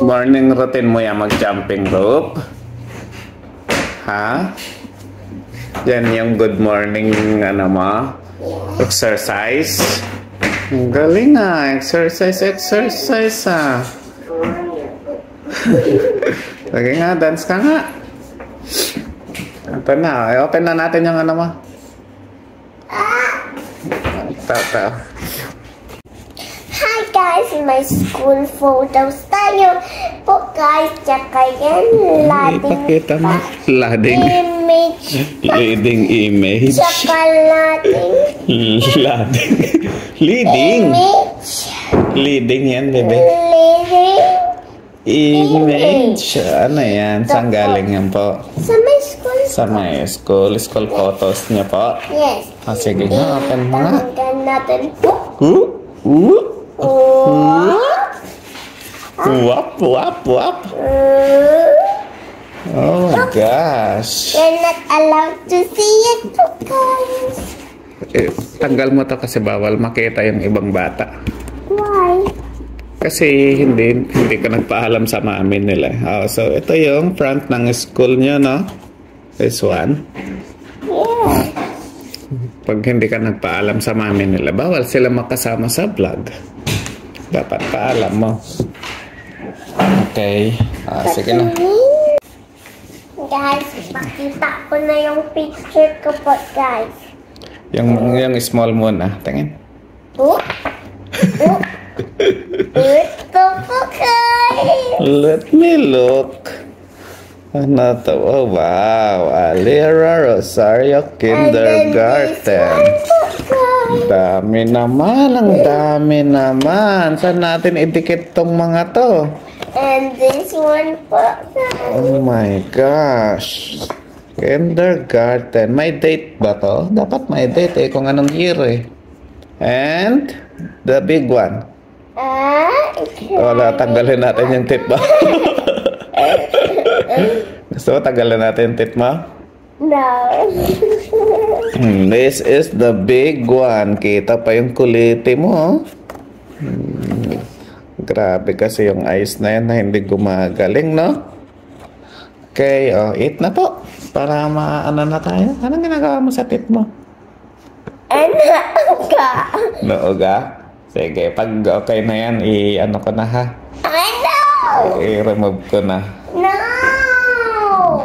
Morning routine mo yan mag-jumping rope? Ha? Yan yung good morning ano mo? Exercise? Ang galing ah. Exercise ah. Sige nga, dance ka nga. Ito na. Open na natin yung ano mo. Ito. Hi guys, my school photos tayo po guys. Tsaka yan, Ipakita mo. Lading image. Leading image. Tsaka Leading. Image. Leading yan, bebe. Leading. Image. Ano yan? Saan galing yan po? Sa my school. Sa my school. School photos niya po? Yes. Sige nga, open mo nga. Tanggan natin po. Wap. Oh my gosh. You're not allowed to see it po guys. Tanggal mo to kasi bawal makita yung ibang bata. Why? Kasi hindi ka nagpaalam sa mami nila. So ito yung front ng school nyo, no? This one. Yeah. Pag hindi ka nagpaalam sa mami nila, bawal sila makasama sa vlog. Dapat paalam mo. Okay. Sige na. Guys, pakita ko na yung picture ko po, guys. Yung small muna. Tingin. Ito po, guys. Let me look. Ano to? Oh, wow. Alira Rosario Kindergarten. Dami naman. Ang dami naman. Saan natin idikit tong mga to? And this one po, guys. Oh my gosh. Kindergarten. May date ba to? Dapat may date kung anong year And the big one. Wala, tanggalin natin yung tip mo. Gusto mo tanggalin natin yung tip mo? No. This is the big one. Kita pa yung kuliti mo. Grabe kasi yung eyes na yan na hindi gumagaling, no? Okay, eat na po. Para maano na tayo. Anong ginagawa mo sa tip mo? Nooga. Nooga? Sige, pag okay na yan, i-ano ko na ha? I-remove ko na. No!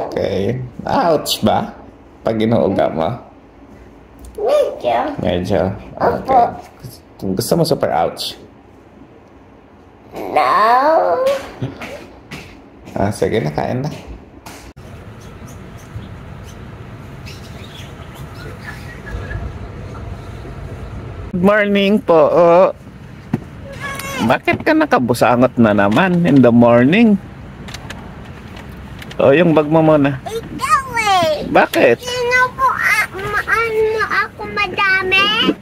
Okay. Ouch ba? Pag inuuga mo? Medyo. Okay. Gusto mo super ouch? No. Sige, nakain na. Good morning po. Bakit ka nakabusangot na naman in the morning? Yung bag mo muna. Ikaw Bakit? Sino po ano ako madami?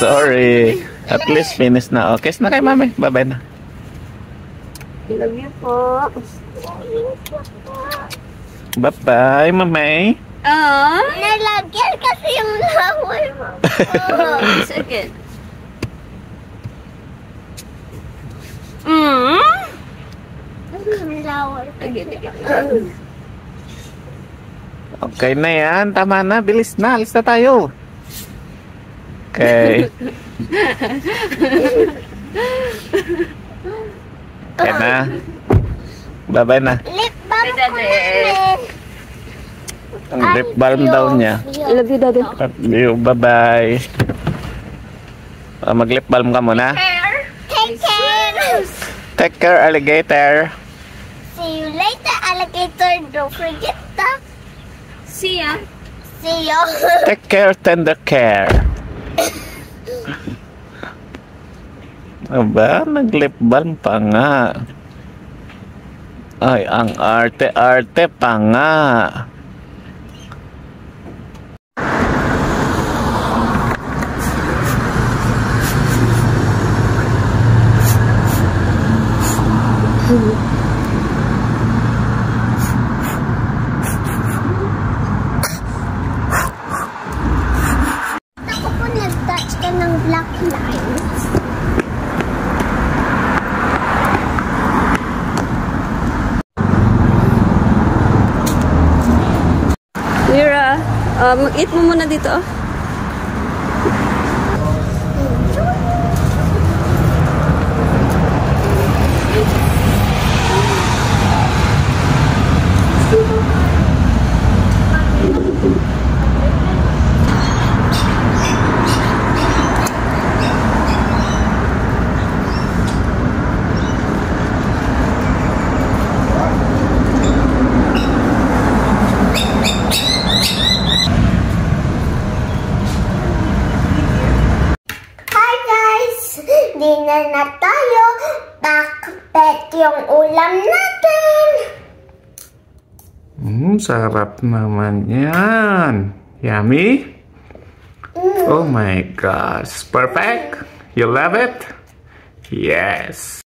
Sorry. At least finish na. Okay, na kay mami. Bye-bye na. Love you po. Bye-bye, mami. Nalagyan kasi yung laway mo. Second. Laway. Okay na yan. Tama na. Bilis na. Alis na tayo. Okay. Okay na. Bye-bye na. Lip balm ko namin. Ang lip balm daw niya. I love you, Daddy. Love you. Bye-bye. Mag-lip balm ka muna. Take care. Take care, alligator. See you later, alligator. Don't forget to See ya. see you. Take care, tender care. Aba, nag-lip balm pa nga. Ay, ang arte-arte pa nga. Ako po nag-touch ka ng black lines. Mag-eat mo muna dito. Dinner na tayo. Bakit yung ulam natin? Sarap naman yan. Yummy? Oh my gosh. Perfect? You love it? Yes.